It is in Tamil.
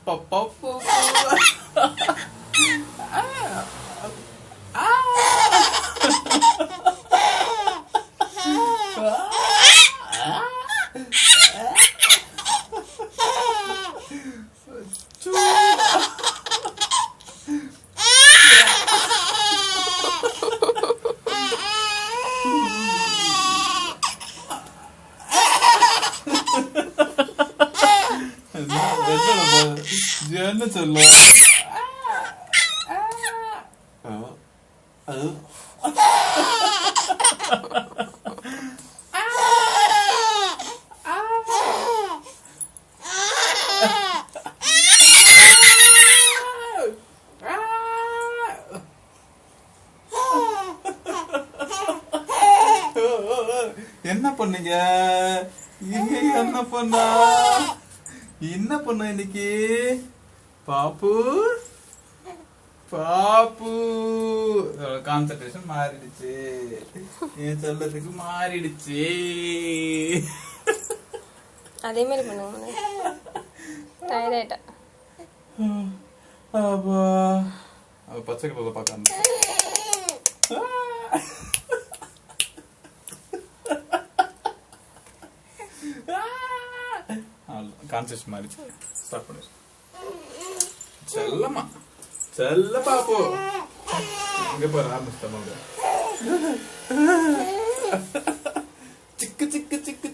பப்பு என்ன சொல்ல என்ன பண்ணீங்க? என்ன பண்ணா இன்னைக்கு? பாப்பு பாப்பு கான்சென்ட்ரேஷன் மாறிடுச்சு, என் சொல்றதுக்கு மாறிடுச்சு. அதே மாதிரி பண்ணுங்க. டயர்ட் ஆயிட்டா. பச்சை கலர்ல பார்க்காம கான்செப்ட் மாதிரி ஸ்டார்ட் பண்ணு. செல்லம்மா செல்ல பாப்போ எங்க போற ஆரம்பிச்சிட்டோம். சிக்கு சிக்கு சிக்கு